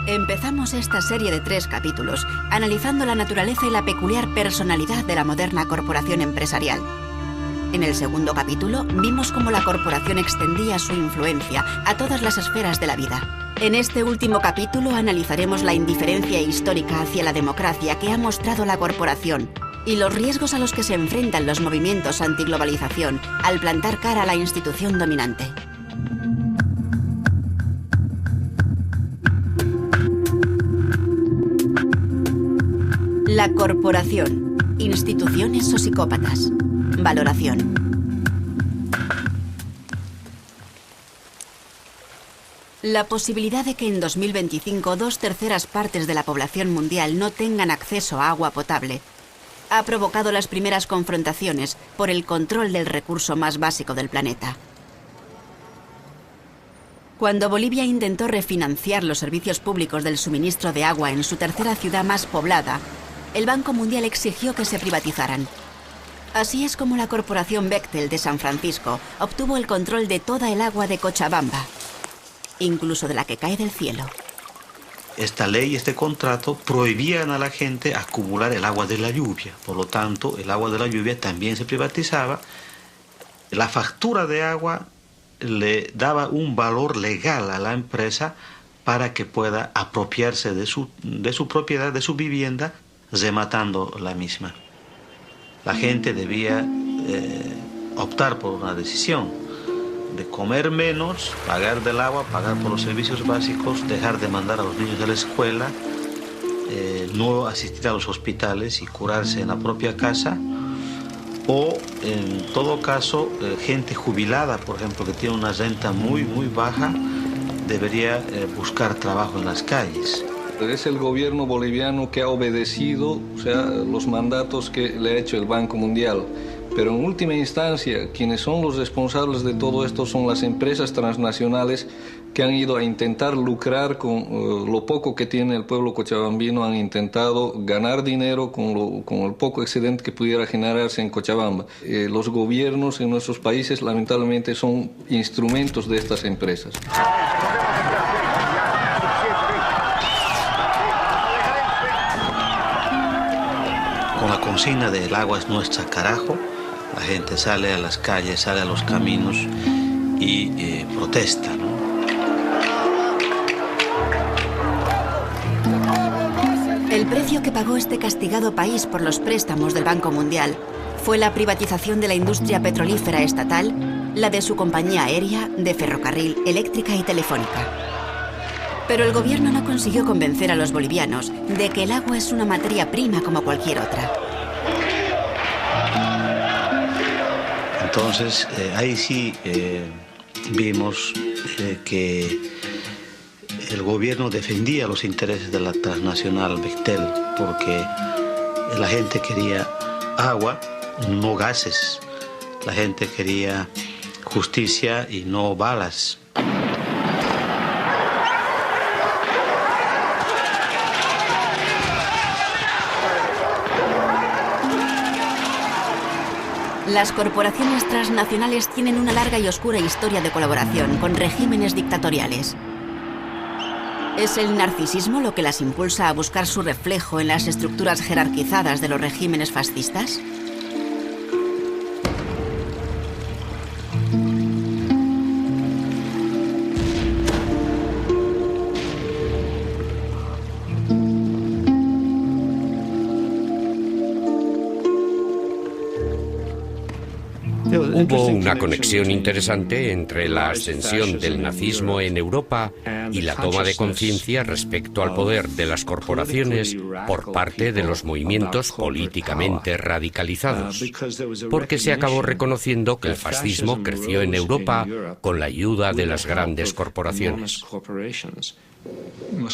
Empezamos esta serie de 3 capítulos analizando la naturaleza y la peculiar personalidad de la moderna corporación empresarial. En el segundo capítulo vimos cómo la corporación extendía su influencia a todas las esferas de la vida. En este último capítulo analizaremos la indiferencia histórica hacia la democracia que ha mostrado la corporación y los riesgos a los que se enfrentan los movimientos antiglobalización al plantar cara a la institución dominante. La corporación, instituciones o psicópatas. Valoración. La posibilidad de que en 2025 2/3 partes de la población mundial no tengan acceso a agua potable ha provocado las primeras confrontaciones por el control del recurso más básico del planeta. Cuando Bolivia intentó refinanciar los servicios públicos del suministro de agua en su tercera ciudad más poblada, el Banco Mundial exigió que se privatizaran. Así es como la corporación Bechtel de San Francisco obtuvo el control de toda el agua de Cochabamba, incluso de la que cae del cielo. Esta ley, este contrato, prohibían a la gente acumular el agua de la lluvia. Por lo tanto, el agua de la lluvia también se privatizaba. La factura de agua le daba un valor legal a la empresa para que pueda apropiarse de su propiedad, de su vivienda, rematando la misma. La gente debía optar por una decisión de comer menos, pagar del agua, pagar por los servicios básicos, dejar de mandar a los niños a la escuela, no asistir a los hospitales y curarse en la propia casa, o en todo caso, gente jubilada, por ejemplo, que tiene una renta muy baja, debería buscar trabajo en las calles. Es el gobierno boliviano que ha obedecido, los mandatos que le ha hecho el Banco Mundial. Pero en última instancia, quienes son los responsables de todo esto son las empresas transnacionales que han ido a intentar lucrar con lo poco que tiene el pueblo cochabambino, han intentado ganar dinero con el poco excedente que pudiera generarse en Cochabamba. Los gobiernos en nuestros países lamentablemente son instrumentos de estas empresas. Con la consigna de "el agua es nuestra, carajo", la gente sale a las calles, sale a los caminos y protesta, ¿no? El precio que pagó este castigado país por los préstamos del Banco Mundial fue la privatización de la industria petrolífera estatal, la de su compañía aérea, de ferrocarril, eléctrica y telefónica. Pero el gobierno no consiguió convencer a los bolivianos de que el agua es una materia prima como cualquier otra. Entonces, ahí sí vimos que el gobierno defendía los intereses de la transnacional Bechtel, porque la gente quería agua, no gases. La gente quería justicia y no balas. Las corporaciones transnacionales tienen una larga y oscura historia de colaboración con regímenes dictatoriales. ¿Es el narcisismo lo que las impulsa a buscar su reflejo en las estructuras jerarquizadas de los regímenes fascistas? Hubo una conexión interesante entre la ascensión del nazismo en Europa y la toma de conciencia respecto al poder de las corporaciones por parte de los movimientos políticamente radicalizados, porque se acabó reconociendo que el fascismo creció en Europa con la ayuda de las grandes corporaciones.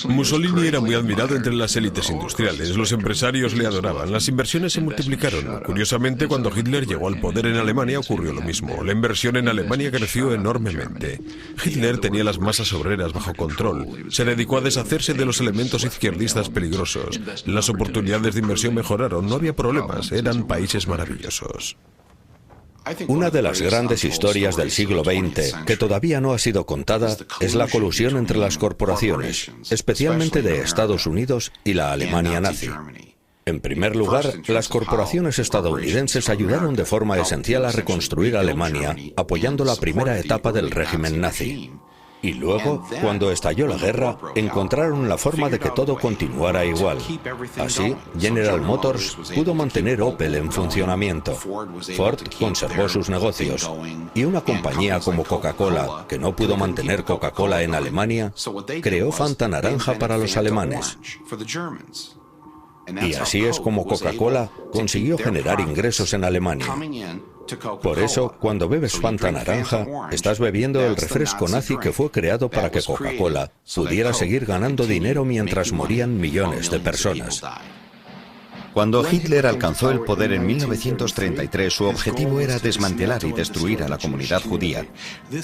Mussolini era muy admirado entre las élites industriales, los empresarios le adoraban, las inversiones se multiplicaron. Curiosamente, cuando Hitler llegó al poder en Alemania ocurrió lo mismo. La inversión en Alemania creció enormemente. Hitler tenía las masas obreras bajo control. Se dedicó a deshacerse de los elementos izquierdistas peligrosos. Las oportunidades de inversión mejoraron, no había problemas, eran países maravillosos. Una de las grandes historias del siglo XX que todavía no ha sido contada es la colusión entre las corporaciones, especialmente de Estados Unidos y la Alemania nazi. En primer lugar, las corporaciones estadounidenses ayudaron de forma esencial a reconstruir Alemania, apoyando la primera etapa del régimen nazi. Y luego, cuando estalló la guerra, encontraron la forma de que todo continuara igual. Así, General Motors pudo mantener Opel en funcionamiento. Ford conservó sus negocios. Y una compañía como Coca-Cola, que no pudo mantener Coca-Cola en Alemania, creó Fanta Naranja para los alemanes. Y así es como Coca-Cola consiguió generar ingresos en Alemania. Por eso, cuando bebes Fanta Naranja, estás bebiendo el refresco nazi que fue creado para que Coca-Cola pudiera seguir ganando dinero mientras morían millones de personas. Cuando Hitler alcanzó el poder en 1933, su objetivo era desmantelar y destruir a la comunidad judía.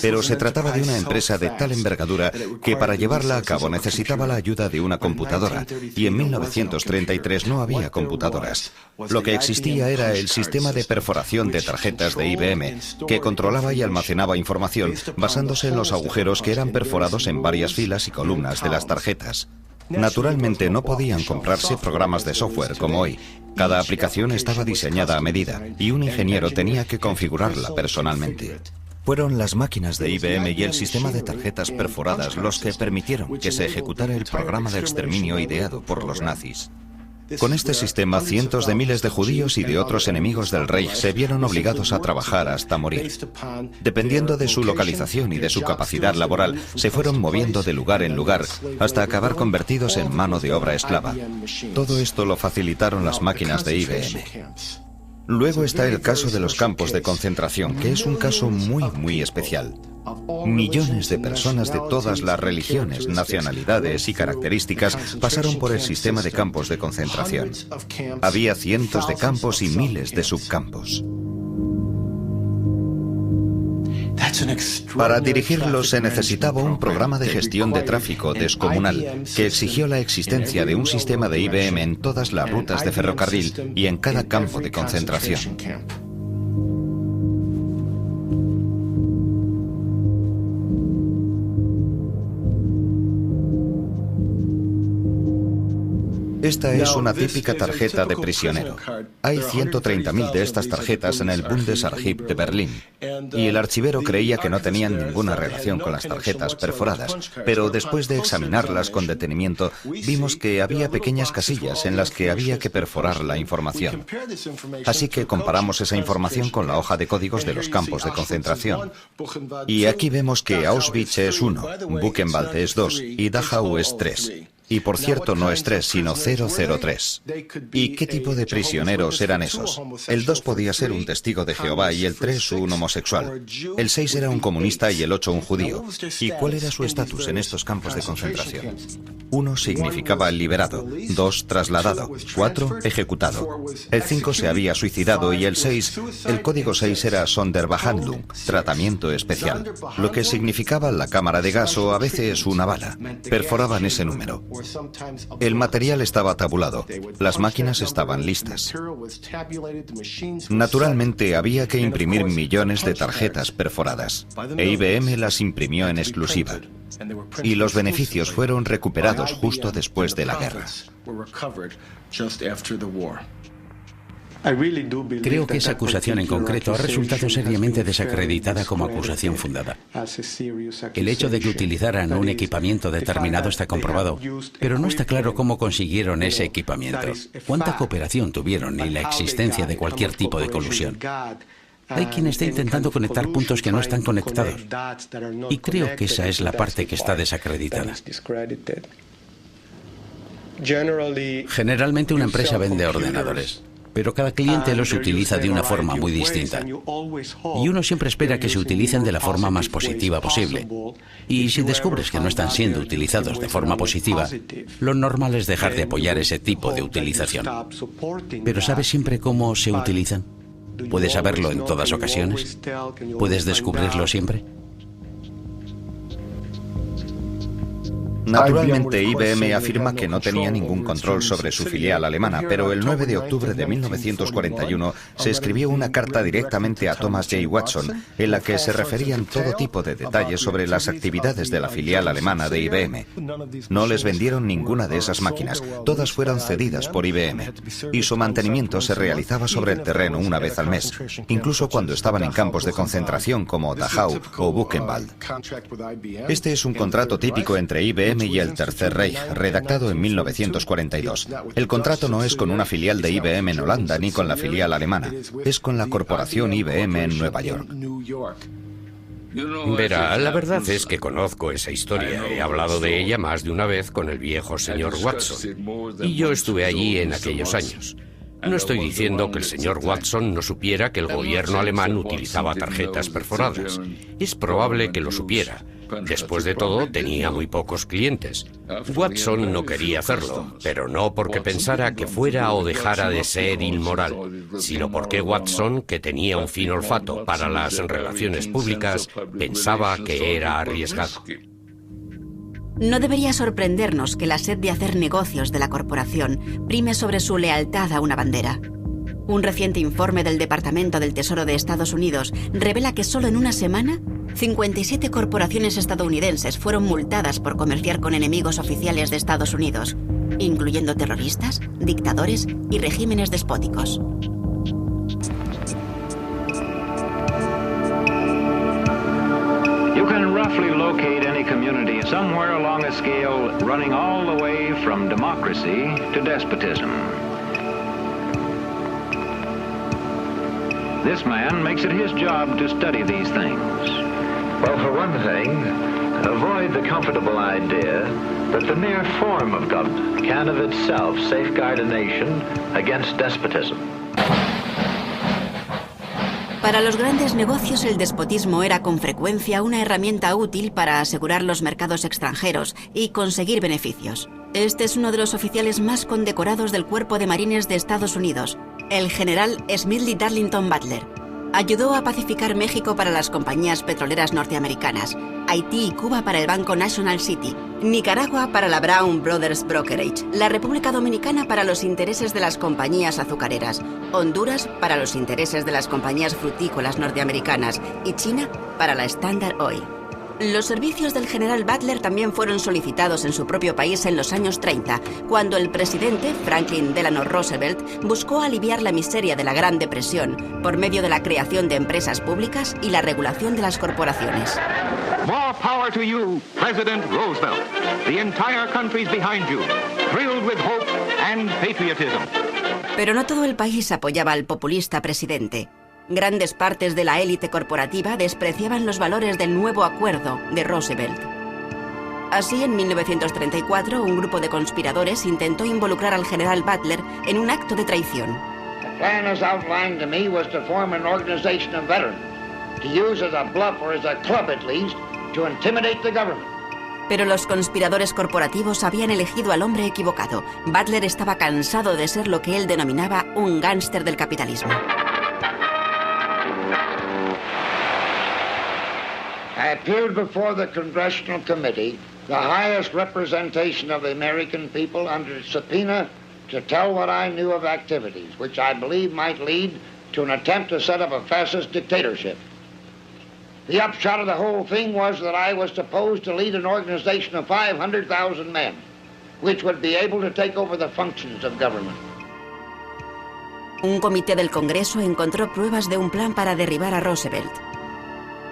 Pero se trataba de una empresa de tal envergadura que para llevarla a cabo necesitaba la ayuda de una computadora, y en 1933 no había computadoras. Lo que existía era el sistema de perforación de tarjetas de IBM, que controlaba y almacenaba información basándose en los agujeros que eran perforados en varias filas y columnas de las tarjetas. Naturalmente no podían comprarse programas de software como hoy. Cada aplicación estaba diseñada a medida y un ingeniero tenía que configurarla personalmente. Fueron las máquinas de IBM y el sistema de tarjetas perforadas los que permitieron que se ejecutara el programa de exterminio ideado por los nazis. Con este sistema, cientos de miles de judíos y de otros enemigos del Reich se vieron obligados a trabajar hasta morir. Dependiendo de su localización y de su capacidad laboral, se fueron moviendo de lugar en lugar hasta acabar convertidos en mano de obra esclava. Todo esto lo facilitaron las máquinas de IBM. Luego está el caso de los campos de concentración, que es un caso muy especial. Millones de personas de todas las religiones, nacionalidades y características pasaron por el sistema de campos de concentración. Había cientos de campos y miles de subcampos. Para dirigirlos se necesitaba un programa de gestión de tráfico descomunal que exigió la existencia de un sistema de IBM en todas las rutas de ferrocarril y en cada campo de concentración. Esta es una típica tarjeta de prisionero. Hay 130.000 de estas tarjetas en el Bundesarchiv de Berlín. Y el archivero creía que no tenían ninguna relación con las tarjetas perforadas, pero después de examinarlas con detenimiento, vimos que había pequeñas casillas en las que había que perforar la información. Así que comparamos esa información con la hoja de códigos de los campos de concentración. Y aquí vemos que Auschwitz es 1, Buchenwald es 2 y Dachau es 3. Y por cierto no es 3, sino 003. ¿Y qué tipo de prisioneros eran esos? El 2 podía ser un testigo de Jehová y el 3 un homosexual. El 6 era un comunista y el 8 un judío. ¿Y cuál era su estatus en estos campos de concentración? 1 significaba liberado, 2 trasladado, 4 ejecutado. El 5 se había suicidado y el 6, el código 6 era Sonderbehandlung, tratamiento especial, lo que significaba la cámara de gas o a veces una bala. Perforaban ese número. El material estaba tabulado, las máquinas estaban listas. Naturalmente había que imprimir millones de tarjetas perforadas, e IBM las imprimió en exclusiva. Y los beneficios fueron recuperados justo después de la guerra. Creo que esa acusación en concreto ha resultado seriamente desacreditada como acusación fundada. El hecho de que utilizaran un equipamiento determinado está comprobado, pero no está claro cómo consiguieron ese equipamiento, cuánta cooperación tuvieron y la existencia de cualquier tipo de colusión. Hay quien está intentando conectar puntos que no están conectados, y creo que esa es la parte que está desacreditada. Generalmente una empresa vende ordenadores, pero cada cliente los utiliza de una forma muy distinta. Y uno siempre espera que se utilicen de la forma más positiva posible. Y si descubres que no están siendo utilizados de forma positiva, lo normal es dejar de apoyar ese tipo de utilización. Pero ¿sabes siempre cómo se utilizan? ¿Puedes saberlo en todas ocasiones? ¿Puedes descubrirlo siempre? Naturalmente, IBM afirma que no tenía ningún control sobre su filial alemana, pero el 9 de octubre de 1941 se escribió una carta directamente a Thomas J. Watson en la que se referían todo tipo de detalles sobre las actividades de la filial alemana de IBM. No les vendieron ninguna de esas máquinas, todas fueron cedidas por IBM, y su mantenimiento se realizaba sobre el terreno una vez al mes, incluso cuando estaban en campos de concentración como Dachau o Buchenwald. Este es un contrato típico entre IBM y el Tercer Reich, redactado en 1942. El contrato no es con una filial de IBM en Holanda ni con la filial alemana, es con la corporación IBM en Nueva York. Verá, la verdad es que conozco esa historia. He hablado de ella más de una vez con el viejo señor Watson. Y yo estuve allí en aquellos años. No estoy diciendo que el señor Watson no supiera que el gobierno alemán utilizaba tarjetas perforadas. Es probable que lo supiera. Después de todo, tenía muy pocos clientes. Watson no quería hacerlo, pero no porque pensara que fuera o dejara de ser inmoral, sino porque Watson, que tenía un fino olfato para las relaciones públicas, pensaba que era arriesgado. No debería sorprendernos que la sed de hacer negocios de la corporación prime sobre su lealtad a una bandera. Un reciente informe del Departamento del Tesoro de Estados Unidos revela que solo en una semana, 57 corporaciones estadounidenses fueron multadas por comerciar con enemigos oficiales de Estados Unidos, incluyendo terroristas, dictadores y regímenes despóticos. You can roughly locate any community somewhere along a scale running all the way from democracy to despotism. This man makes it his job to study these things. Well, for one thing, avoid the comfortable idea that the mere form of government can of itself safeguard a nation against despotism. Para los grandes negocios, el despotismo era con frecuencia una herramienta útil para asegurar los mercados extranjeros y conseguir beneficios. Este es uno de los oficiales más condecorados del Cuerpo de Marines de Estados Unidos, el general Smedley Darlington Butler. Ayudó a pacificar México para las compañías petroleras norteamericanas, Haití y Cuba para el Banco National City, Nicaragua para la Brown Brothers Brokerage, la República Dominicana para los intereses de las compañías azucareras, Honduras para los intereses de las compañías frutícolas norteamericanas y China para la Standard Oil. Los servicios del general Butler también fueron solicitados en su propio país en los años 30, cuando el presidente Franklin Delano Roosevelt buscó aliviar la miseria de la Gran Depresión por medio de la creación de empresas públicas y la regulación de las corporaciones. More power to you, President Roosevelt. The entire country's behind you, thrilled with hope and patriotism. Pero no todo el país apoyaba al populista presidente. Grandes partes de la élite corporativa despreciaban los valores del nuevo acuerdo de Roosevelt. Así, en 1934, un grupo de conspiradores intentó involucrar al general Butler en un acto de traición. The plan as outlined to me was to form an organization of veterans, to use as a bluff or as a club at least, to intimidate the government. Pero los conspiradores corporativos habían elegido al hombre equivocado. Butler estaba cansado de ser lo que él denominaba un gángster del capitalismo. I appeared before the Congressional Committee, the highest representation of the American people, under subpoena to tell what I knew of activities, which I believe might lead to an attempt to set up a fascist dictatorship. The upshot of the whole thing was that I was supposed to lead an organization of 500,000 men, which would be able to take over the functions of government. Un comité del Congreso encontró pruebas de un plan para derribar a Roosevelt.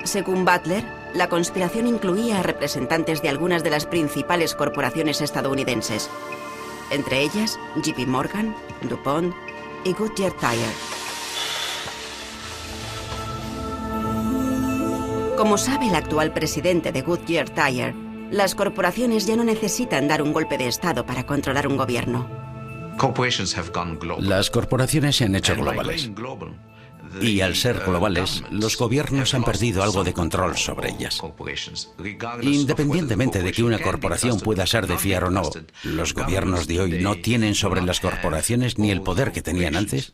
Según Butler, la conspiración incluía a representantes de algunas de las principales corporaciones estadounidenses, entre ellas JP Morgan, DuPont y Goodyear Tire. Como sabe el actual presidente de Goodyear Tire, las corporaciones ya no necesitan dar un golpe de Estado para controlar un gobierno. Las corporaciones se han hecho globales. Y al ser globales, los gobiernos han perdido algo de control sobre ellas. Independientemente de que una corporación pueda ser de fiar o no, los gobiernos de hoy no tienen sobre las corporaciones ni el poder que tenían antes,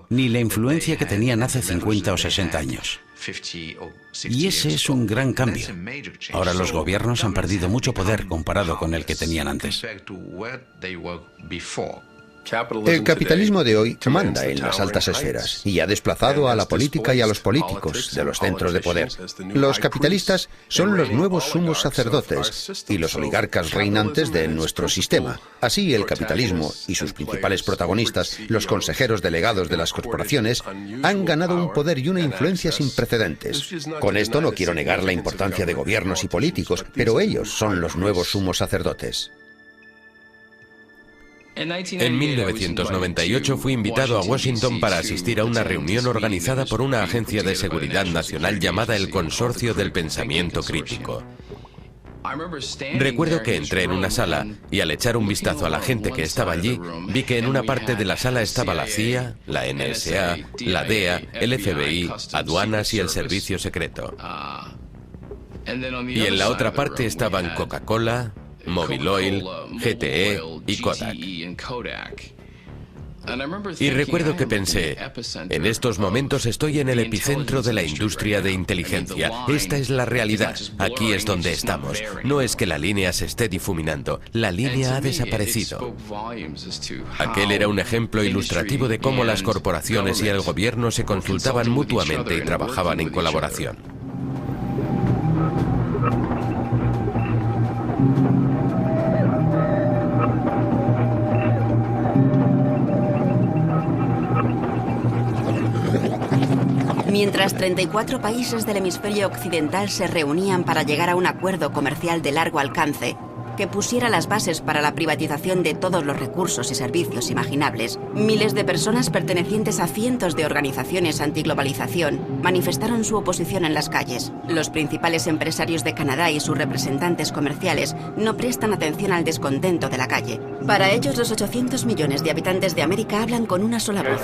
ni la influencia que tenían hace 50 o 60 años. Y ese es un gran cambio. Ahora los gobiernos han perdido mucho poder comparado con el que tenían antes. El capitalismo de hoy manda en las altas esferas y ha desplazado a la política y a los políticos de los centros de poder. Los capitalistas son los nuevos sumos sacerdotes y los oligarcas reinantes de nuestro sistema. Así, el capitalismo y sus principales protagonistas, los consejeros delegados de las corporaciones, han ganado un poder y una influencia sin precedentes. Con esto no quiero negar la importancia de gobiernos y políticos, pero ellos son los nuevos sumos sacerdotes. En 1998 fui invitado a Washington para asistir a una reunión organizada por una agencia de seguridad nacional llamada el Consorcio del Pensamiento Crítico. Recuerdo que entré en una sala y al echar un vistazo a la gente que estaba allí, vi que en una parte de la sala estaba la CIA, la NSA, la DEA, el FBI, aduanas y el servicio secreto. Y en la otra parte estaban Coca-Cola, Mobil Oil, GTE y Kodak. Y recuerdo que pensé, en estos momentos estoy en el epicentro de la industria de inteligencia. Esta es la realidad. Aquí es donde estamos. No es que la línea se esté difuminando. La línea ha desaparecido. Aquel era un ejemplo ilustrativo de cómo las corporaciones y el gobierno se consultaban mutuamente y trabajaban en colaboración. Mientras 34 países del hemisferio occidental se reunían para llegar a un acuerdo comercial de largo alcance que pusiera las bases para la privatización de todos los recursos y servicios imaginables, miles de personas pertenecientes a cientos de organizaciones antiglobalización manifestaron su oposición en las calles. Los principales empresarios de Canadá y sus representantes comerciales no prestan atención al descontento de la calle. Para ellos, los 800 millones de habitantes de América hablan con una sola voz.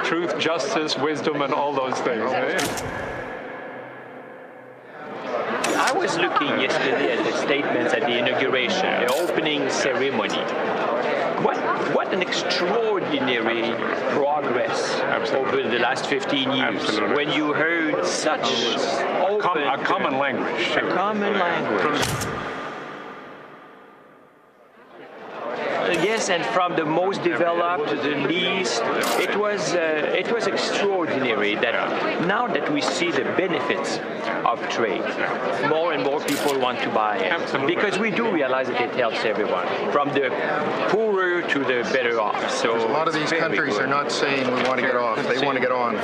Truth, justice, wisdom, and all those things. I was looking yesterday at the statements at the inauguration, the opening ceremony. What an extraordinary progress over the last 15 years. Absolutely. When you heard such a common language. A common language. Yes, and from the most developed to the least, it was extraordinary that now that we see the benefits of trade, more and more people want to buy it. Absolutely. Because we do realize that it helps everyone, from the poorer to the better off. So a lot of these countries are not saying we want to get off; they want to get on.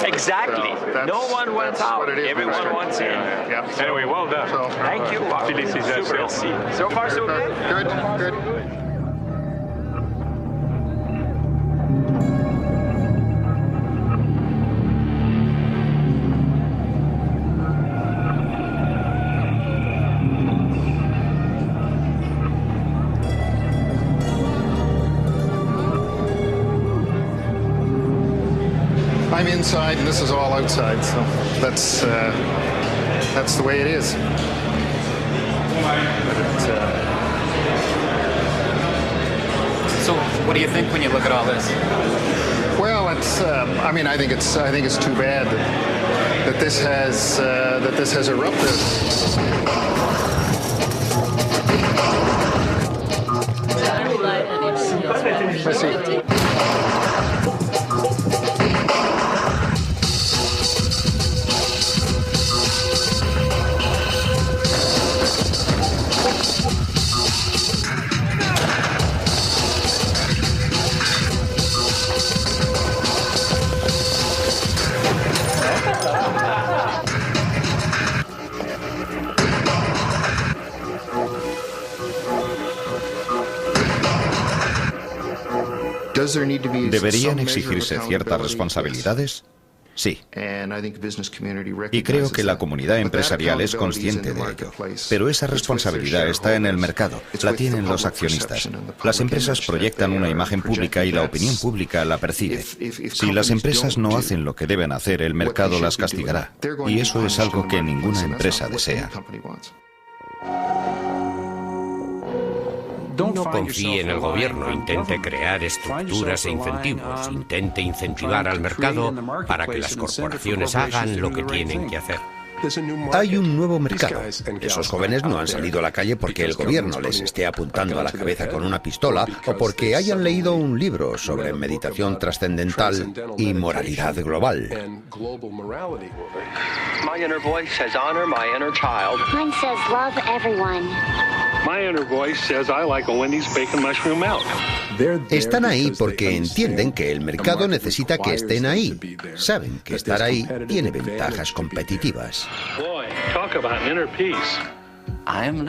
Exactly. So no one wants out. Everyone wants in. Yeah. Anyway, well done. So, thank you. Félicitations. So far, so good. Good. I'm inside and this is all outside, so that's the way it is. So, what do you think when you look at all this? Well, it's. I mean, I think it's too bad that this has erupted. Let's see. ¿Deberían exigirse ciertas responsabilidades? Sí. Y creo que la comunidad empresarial es consciente de ello. Pero esa responsabilidad está en el mercado, la tienen los accionistas. Las empresas proyectan una imagen pública y la opinión pública la percibe. Si las empresas no hacen lo que deben hacer, el mercado las castigará. Y eso es algo que ninguna empresa desea. No confíe en el gobierno, intente crear estructuras e incentivos, intente incentivar al mercado para que las corporaciones hagan lo que tienen que hacer. Hay un nuevo mercado. Esos jóvenes no han salido a la calle porque el gobierno les esté apuntando a la cabeza con una pistola o porque hayan leído un libro sobre meditación trascendental y moralidad global. My inner voice says honor my inner child. Mine says love everyone. My inner voice says I like a Wendy's bacon mushroom milk. Están ahí porque entienden que el mercado necesita que estén ahí. Saben que estar ahí tiene ventajas competitivas. Boy, talk about inner peace.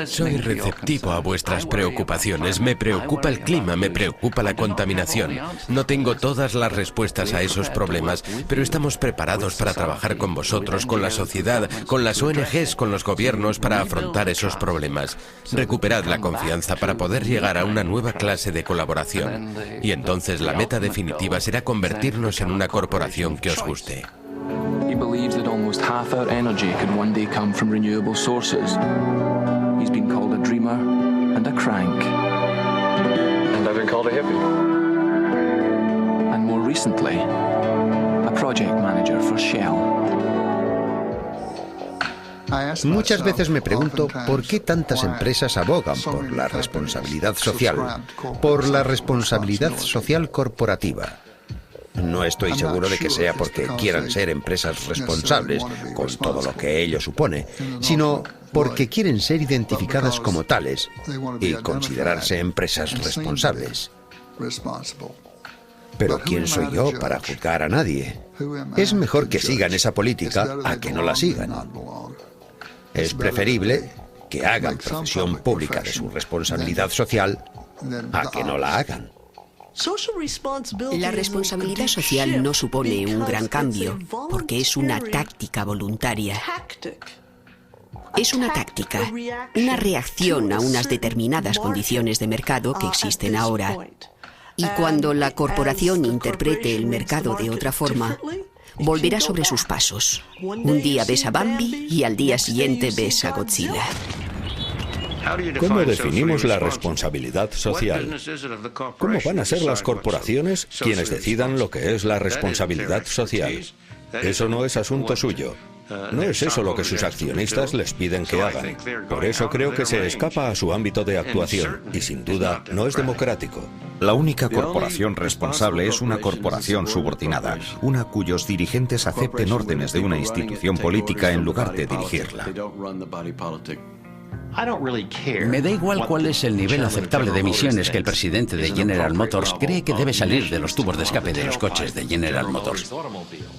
Soy receptivo a vuestras preocupaciones. Me preocupa el clima, me preocupa la contaminación. No tengo todas las respuestas a esos problemas, pero estamos preparados para trabajar con vosotros, con la sociedad, con las ONGs, con los gobiernos para afrontar esos problemas. Recuperad la confianza para poder llegar a una nueva clase de colaboración. Y entonces la meta definitiva será convertirnos en una corporación que os guste. He believes that almost half our energy could one day come from renewable sources. He's been called a dreamer and a crank. And I've been called a hippie. And more recently, a project manager for Shell. Muchas veces me pregunto por qué tantas empresas abogan por la responsabilidad social, por la responsabilidad social corporativa. No estoy seguro de que sea porque quieran ser empresas responsables, con todo lo que ello supone, sino porque quieren ser identificadas como tales y considerarse empresas responsables. Pero ¿quién soy yo para juzgar a nadie? Es mejor que sigan esa política a que no la sigan. Es preferible que hagan profesión pública de su responsabilidad social a que no la hagan. La responsabilidad social no supone un gran cambio, porque es una táctica voluntaria. Es una táctica, una reacción a unas determinadas condiciones de mercado que existen ahora. Y cuando la corporación interprete el mercado de otra forma, volverá sobre sus pasos. Un día ves a Bambi y al día siguiente ves a Godzilla. ¿Cómo definimos la responsabilidad social? ¿Cómo van a ser las corporaciones quienes decidan lo que es la responsabilidad social? Eso no es asunto suyo. No es eso lo que sus accionistas les piden que hagan. Por eso creo que se escapa a su ámbito de actuación y sin duda no es democrático. La única corporación responsable es una corporación subordinada, una cuyos dirigentes acepten órdenes de una institución política en lugar de dirigirla. Me da igual cuál es el nivel aceptable de emisiones que el presidente de General Motors cree que debe salir de los tubos de escape de los coches de General Motors.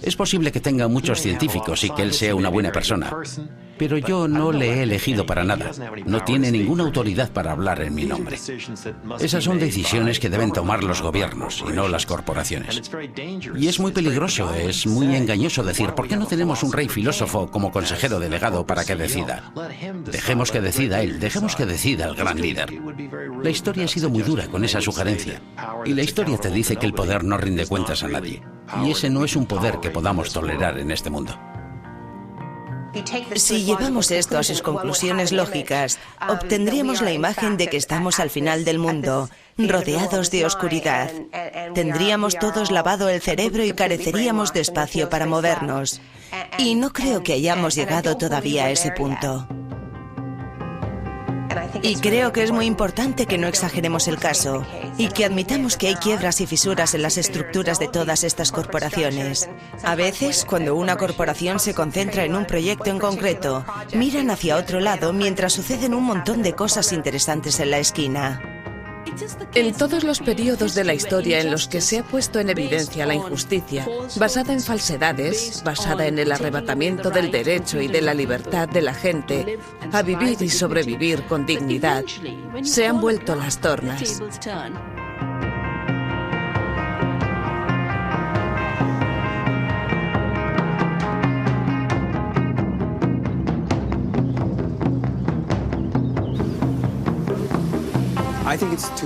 Es posible que tenga muchos científicos y que él sea una buena persona, pero yo no le he elegido para nada. No tiene ninguna autoridad para hablar en mi nombre. Esas son decisiones que deben tomar los gobiernos y no las corporaciones. Y es muy peligroso, es muy engañoso decir, ¿por qué no tenemos un rey filósofo como consejero delegado para que decida? Dejemos que decida él, dejemos que decida el gran líder. La historia ha sido muy dura con esa sugerencia. Y la historia te dice que el poder no rinde cuentas a nadie. Y ese no es un poder que podamos tolerar en este mundo. Si llevamos esto a sus conclusiones lógicas, obtendríamos la imagen de que estamos al final del mundo, rodeados de oscuridad. Tendríamos todos lavado el cerebro y careceríamos de espacio para movernos. Y no creo que hayamos llegado todavía a ese punto. Y creo que es muy importante que no exageremos el caso y que admitamos que hay quiebras y fisuras en las estructuras de todas estas corporaciones. A veces, cuando una corporación se concentra en un proyecto en concreto, miran hacia otro lado mientras suceden un montón de cosas interesantes en la esquina. En todos los periodos de la historia en los que se ha puesto en evidencia la injusticia, basada en falsedades, basada en el arrebatamiento del derecho y de la libertad de la gente a vivir y sobrevivir con dignidad, se han vuelto las tornas.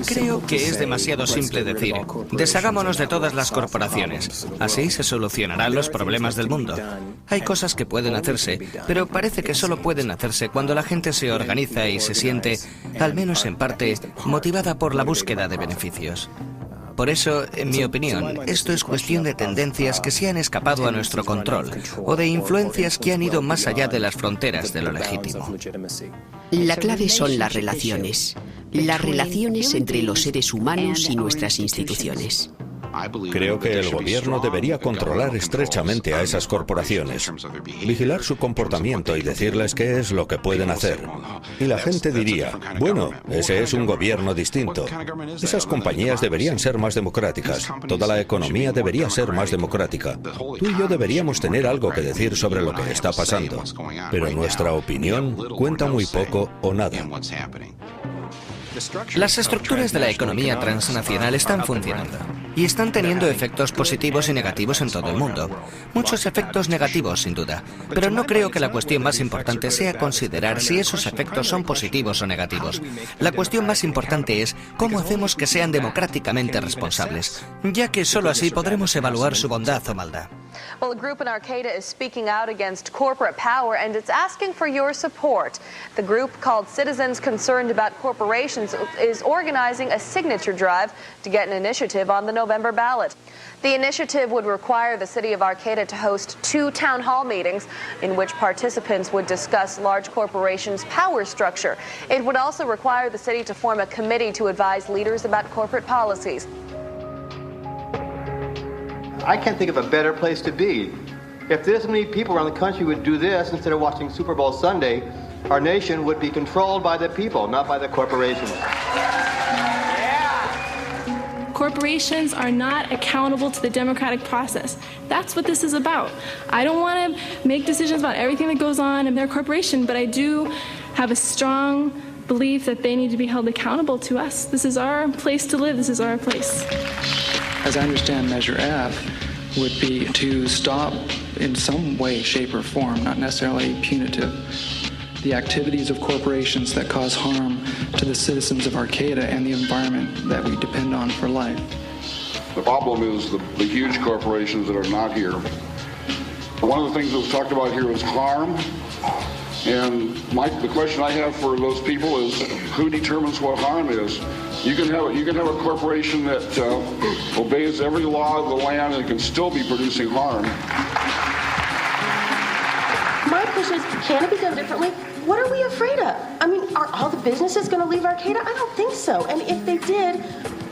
Creo que es demasiado simple decir, deshagámonos de todas las corporaciones. Así se solucionarán los problemas del mundo. Hay cosas que pueden hacerse, pero parece que solo pueden hacerse cuando la gente se organiza y se siente, al menos en parte, motivada por la búsqueda de beneficios. Por eso, en mi opinión, esto es cuestión de tendencias que se han escapado a nuestro control o de influencias que han ido más allá de las fronteras de lo legítimo. La clave son las relaciones entre los seres humanos y nuestras instituciones. Creo que el gobierno debería controlar estrechamente a esas corporaciones, vigilar su comportamiento y decirles qué es lo que pueden hacer. Y la gente diría, bueno, ese es un gobierno distinto. Esas compañías deberían ser más democráticas, toda la economía debería ser más democrática. Tú y yo deberíamos tener algo que decir sobre lo que está pasando, pero nuestra opinión cuenta muy poco o nada. Las estructuras de la economía transnacional están funcionando y están teniendo efectos positivos y negativos en todo el mundo. Muchos efectos negativos, sin duda, pero no creo que la cuestión más importante sea considerar si esos efectos son positivos o negativos. La cuestión más importante es cómo hacemos que sean democráticamente responsables, ya que solo así podremos evaluar su bondad o maldad. Well, a group in Arcata is speaking out against corporate power, and it's asking for your support. The group, called Citizens Concerned About Corporations, is organizing a signature drive to get an initiative on the November ballot. The initiative would require the city of Arcata to host 2 town hall meetings in which participants would discuss large corporations' power structure. It would also require the city to form a committee to advise leaders about corporate policies. I can't think of a better place to be. If this many people around the country would do this instead of watching Super Bowl Sunday, our nation would be controlled by the people, not by the corporations. Corporations are not accountable to the democratic process. That's what this is about. I don't want to make decisions about everything that goes on in their corporation, but I do have a strong belief that they need to be held accountable to us. This is our place to live. This is our place. As I understand, Measure F would be to stop in some way, shape, or form, not necessarily punitive, the activities of corporations that cause harm to the citizens of Arcata and the environment that we depend on for life. The problem is the huge corporations that are not here. One of the things that was talked about here is harm. And the question I have for those people is, who determines what harm is? You can have a corporation that obeys every law of the land and can still be producing harm. My question is, can it be done differently? What are we afraid of? I mean, are all the businesses going to leave Arcata? I don't think so. And if they did,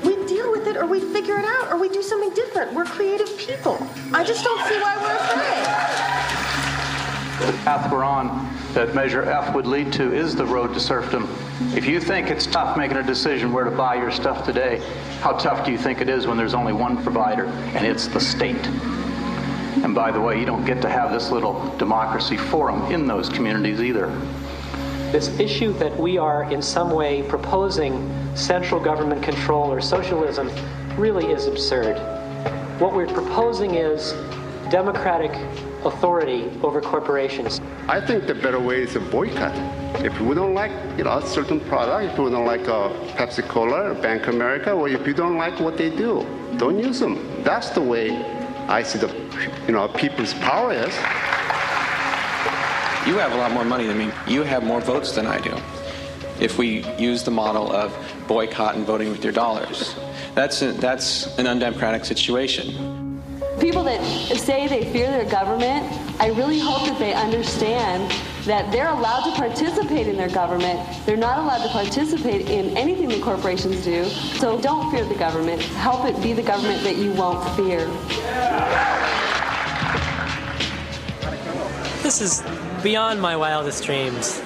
we'd deal with it, or we'd figure it out, or we'd do something different. We're creative people. I just don't see why we're afraid. The path we're on that Measure F would lead to is the road to serfdom. If you think it's tough making a decision where to buy your stuff today, how tough do you think it is when there's only one provider, and it's the state? And by the way, you don't get to have this little democracy forum in those communities either. This issue that we are in some way proposing central government control or socialism really is absurd. What we're proposing is democratic authority over corporations. I think the better way is a boycott. If we don't like, a certain product, if we don't like Pepsi-Cola or Bank of America, or if you don't like what they do, don't use them. That's the way I see the, people's power is. You have a lot more money than me. You have more votes than I do. If we use the model of boycott and voting with your dollars, that's an undemocratic situation. People that say they fear their government, I really hope that they understand that they're allowed to participate in their government. They're not allowed to participate in anything that corporations do. So don't fear the government. Help it be the government that you won't fear. This is beyond my wildest dreams.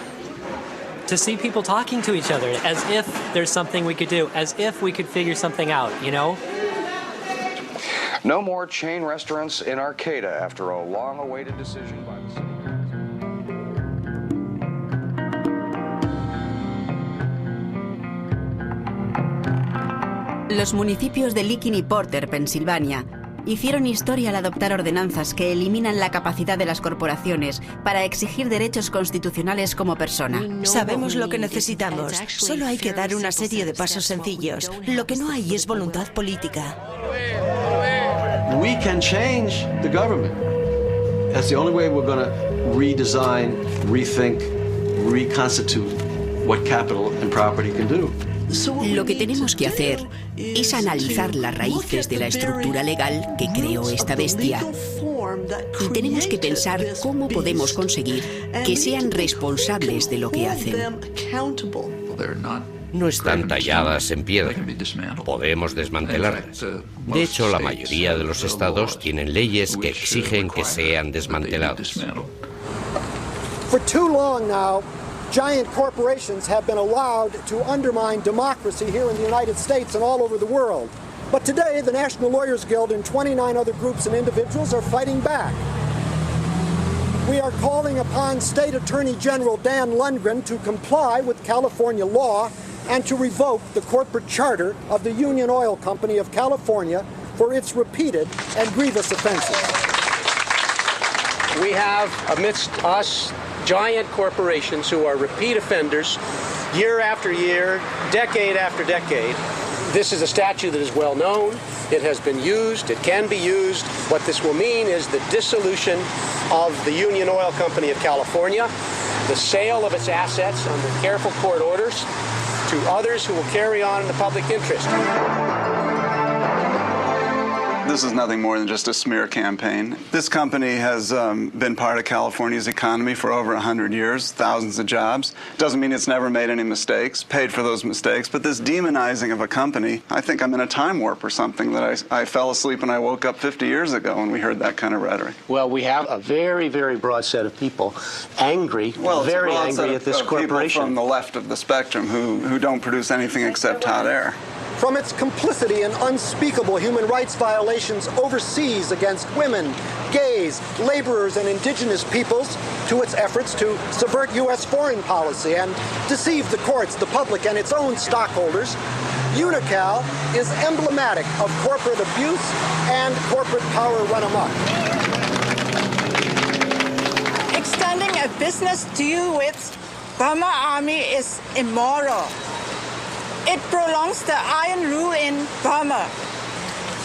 To see people talking to each other as if there's something we could do, as if we could figure something out, No more chain restaurants in Arcata after a long-awaited decision by the city. Los municipios de Licking y Porter, Pensilvania, hicieron historia al adoptar ordenanzas que eliminan la capacidad de las corporaciones para exigir derechos constitucionales como persona. Sabemos lo que necesitamos. Solo hay que dar una serie de pasos sencillos. Lo que no hay es voluntad política. We can change the government. That's the only way we're going to redesign, rethink, reconstitute what capital and property can do. Lo que tenemos que hacer es analizar las raíces de la estructura legal que creó esta bestia. Y tenemos que pensar cómo podemos conseguir que sean responsables de lo que hacen. No están talladas en piedra. Podemos desmantelarlas. De hecho, la mayoría de los estados tienen leyes que exigen que sean desmanteladas. For too long now, giant corporations have been allowed to undermine democracy here in the United States and all over the world. But today, the National Lawyers Guild and 29 other groups and individuals are fighting back. We are calling upon State Attorney General Dan Lundgren to comply with California law and to revoke the corporate charter of the Union Oil Company of California for its repeated and grievous offenses. We have amidst us giant corporations who are repeat offenders year after year, decade after decade. This is a statute that is well known. It has been used. It can be used. What this will mean is the dissolution of the Union Oil Company of California, the sale of its assets under careful court orders to others who will carry on in the public interest. This is nothing more than just a smear campaign. This company has been part of California's economy for over 100 years, thousands of jobs. Doesn't mean it's never made any mistakes, paid for those mistakes, but this demonizing of a company, I think I'm in a time warp or something, that I fell asleep and I woke up 50 years ago when we heard that kind of rhetoric. Well, we have a very, very broad set of people angry, very angry at this corporation. People from the left of the spectrum who don't produce anything except hot air. From its complicity in unspeakable human rights violations overseas against women, gays, laborers, and indigenous peoples, to its efforts to subvert U.S. foreign policy and deceive the courts, the public, and its own stockholders, Unocal is emblematic of corporate abuse and corporate power run amok. Extending a business deal with Burma Army is immoral. It prolongs the Iron Rule in Burma.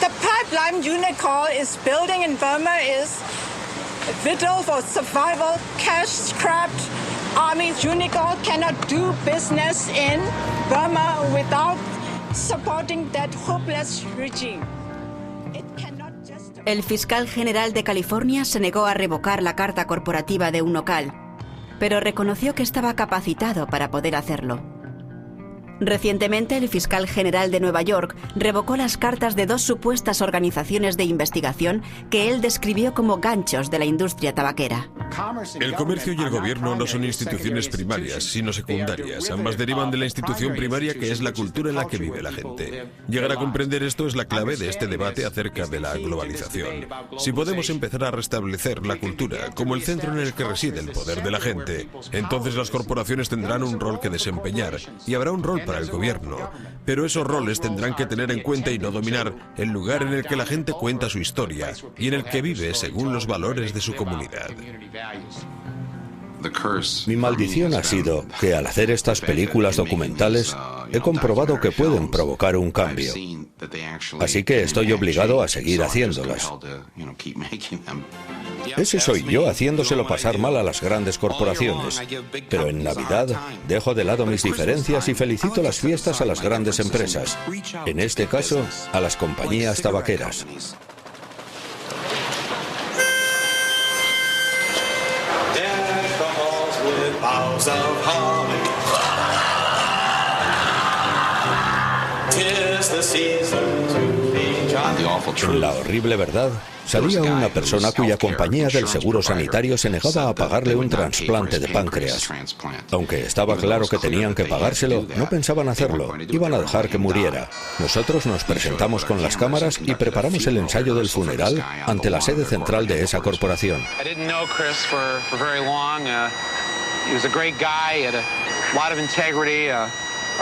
The pipeline Unocal is building in Burma is vital for survival, cash-strapped army. Unocal cannot do business in Burma without supporting that hopeless regime. El fiscal general de California se negó a revocar la carta corporativa de Unocal, pero reconoció que estaba capacitado para poder hacerlo. Recientemente, el fiscal general de Nueva York revocó las cartas de 2 supuestas organizaciones de investigación que él describió como ganchos de la industria tabaquera. El comercio y el gobierno no son instituciones primarias, sino secundarias. Ambas derivan de la institución primaria, que es la cultura en la que vive la gente. Llegar a comprender esto es la clave de este debate acerca de la globalización. Si podemos empezar a restablecer la cultura como el centro en el que reside el poder de la gente, entonces las corporaciones tendrán un rol que desempeñar y habrá un rol para el gobierno, pero esos roles tendrán que tener en cuenta y no dominar el lugar en el que la gente cuenta su historia y en el que vive según los valores de su comunidad. Mi maldición ha sido que al hacer estas películas documentales he comprobado que pueden provocar un cambio. Así que estoy obligado a seguir haciéndolas. Ese soy yo haciéndoselo pasar mal a las grandes corporaciones. Pero en Navidad dejo de lado mis diferencias y felicito las fiestas a las grandes empresas. En este caso, a las compañías tabaqueras. En la horrible verdad, salía una persona cuya compañía del seguro sanitario se negaba a pagarle un trasplante de páncreas. Aunque estaba claro que tenían que pagárselo, no pensaban hacerlo, iban a dejar que muriera. Nosotros nos presentamos con las cámaras y preparamos el ensayo del funeral ante la sede central de esa corporación. He was a great guy, he had a lot of integrity, a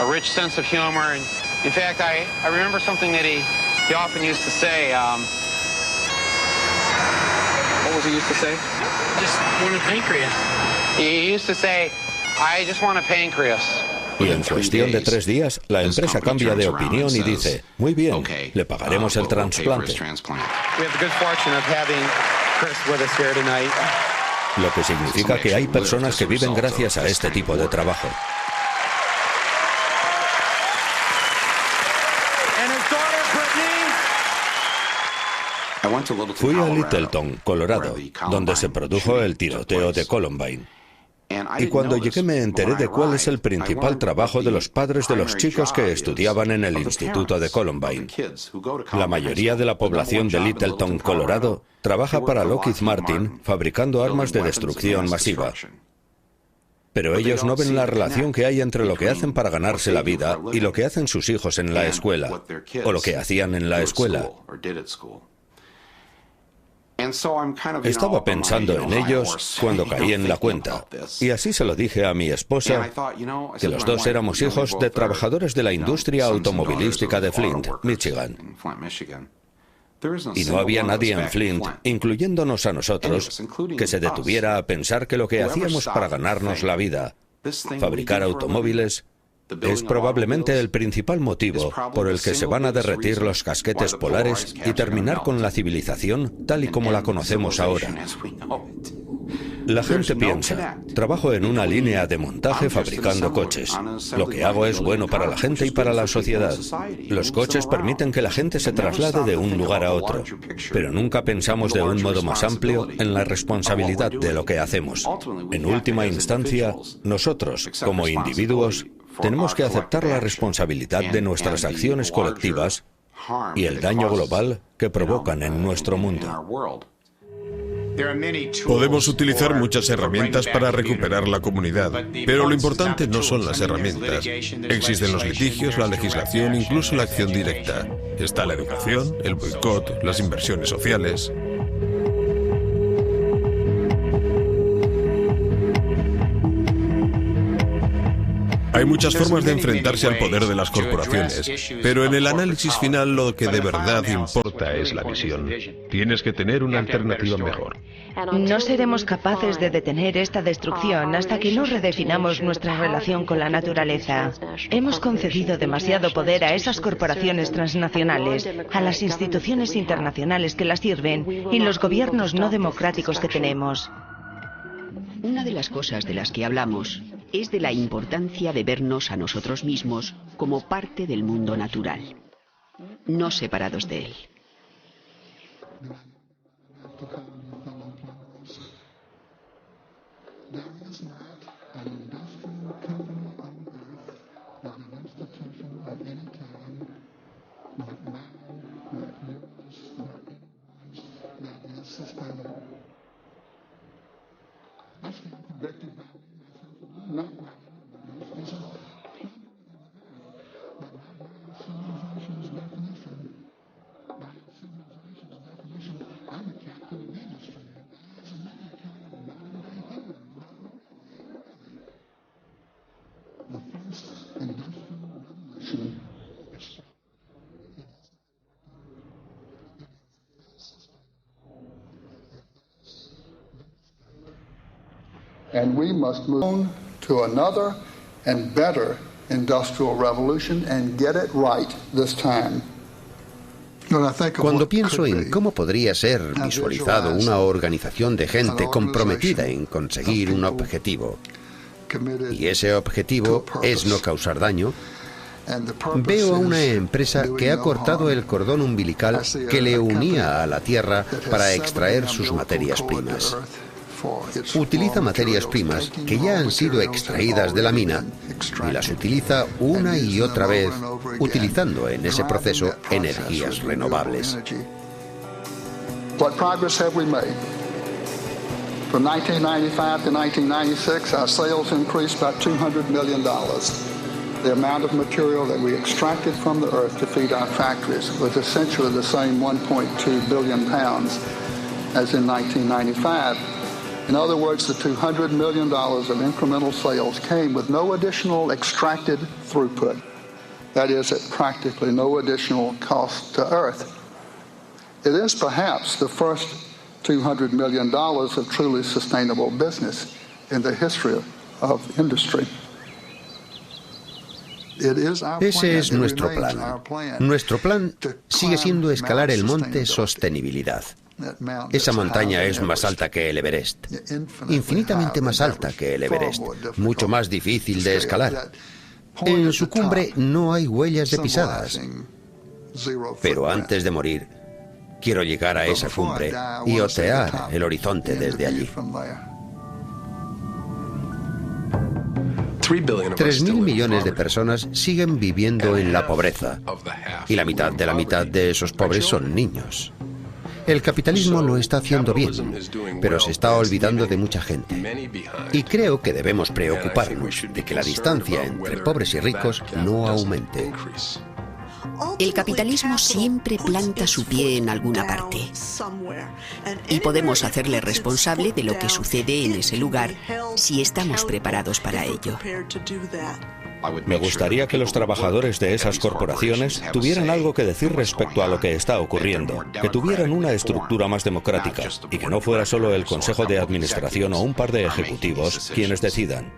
rich sense of humor. And in fact, I remember something that he often used to say. he used to say? Just want a pancreas. He used to say, I just want a pancreas. Y en cuestión de 3 días, la empresa cambia de opinión y dice, muy bien, le pagaremos el trasplante. Lo que significa que hay personas que viven gracias a este tipo de trabajo. Fui a Littleton, Colorado, donde se produjo el tiroteo de Columbine. Y cuando llegué me enteré de cuál es el principal trabajo de los padres de los chicos que estudiaban en el instituto de Columbine. La mayoría de la población de Littleton, Colorado, trabaja para Lockheed Martin fabricando armas de destrucción masiva. Pero ellos no ven la relación que hay entre lo que hacen para ganarse la vida y lo que hacen sus hijos en la escuela, o lo que hacían en la escuela. Estaba pensando en ellos cuando caí en la cuenta, y así se lo dije a mi esposa, que los dos éramos hijos de trabajadores de la industria automovilística de Flint, Michigan. Y no había nadie en Flint, incluyéndonos a nosotros, que se detuviera a pensar que lo que hacíamos para ganarnos la vida, fabricar automóviles, es probablemente el principal motivo por el que se van a derretir los casquetes polares y terminar con la civilización tal y como la conocemos ahora. La gente piensa, trabajo en una línea de montaje fabricando coches. Lo que hago es bueno para la gente y para la sociedad. Los coches permiten que la gente se traslade de un lugar a otro, pero nunca pensamos de un modo más amplio en la responsabilidad de lo que hacemos. En última instancia, nosotros, como individuos, tenemos que aceptar la responsabilidad de nuestras acciones colectivas y el daño global que provocan en nuestro mundo. Podemos utilizar muchas herramientas para recuperar la comunidad, pero lo importante no son las herramientas. Existen los litigios, la legislación, incluso la acción directa. Está la educación, el boicot, las inversiones sociales. Hay muchas formas de enfrentarse al poder de las corporaciones, pero en el análisis final lo que de verdad importa es la visión. Tienes que tener una alternativa mejor. No seremos capaces de detener esta destrucción hasta que no redefinamos nuestra relación con la naturaleza. Hemos concedido demasiado poder a esas corporaciones transnacionales, a las instituciones internacionales que las sirven y los gobiernos no democráticos que tenemos. Una de las cosas de las que hablamos es de la importancia de vernos a nosotros mismos como parte del mundo natural, no separados de él. And we must move on to another and better industrial revolution and get it right this time. Cuando pienso en cómo podría ser visualizado una organización de gente comprometida en conseguir un objetivo, y ese objetivo es no causar daño, veo a una empresa que ha cortado el cordón umbilical que le unía a la Tierra para extraer sus materias primas. Utiliza materias primas que ya han sido extraídas de la mina y las utiliza una y otra vez, utilizando en ese proceso energías renovables. What progress have we made? From 1995 to 1996, our sales increased by $200 million. The amount of material that we extracted from the earth to feed our factories was essentially the same 1.2 billion pounds as in 1995. In other words, the $200 million of incremental sales came with no additional extracted throughput. That is, at practically no additional cost to Earth. It is perhaps the first $200 million of truly sustainable business in the history of industry. Ese es nuestro plan. Nuestro plan sigue siendo escalar el monte Sostenibilidad. Esa montaña es más alta que el Everest, infinitamente más alta que el Everest, mucho más difícil de escalar. En su cumbre no hay huellas de pisadas, pero antes de morir, quiero llegar a esa cumbre y otear el horizonte desde allí. 3.000 millones de personas siguen viviendo en la pobreza, y la mitad de esos pobres son niños. El capitalismo lo está haciendo bien, pero se está olvidando de mucha gente. Y creo que debemos preocuparnos de que la distancia entre pobres y ricos no aumente. El capitalismo siempre planta su pie en alguna parte. Y podemos hacerle responsable de lo que sucede en ese lugar si estamos preparados para ello. Me gustaría que los trabajadores de esas corporaciones tuvieran algo que decir respecto a lo que está ocurriendo, que tuvieran una estructura más democrática y que no fuera solo el Consejo de Administración o un par de ejecutivos quienes decidan.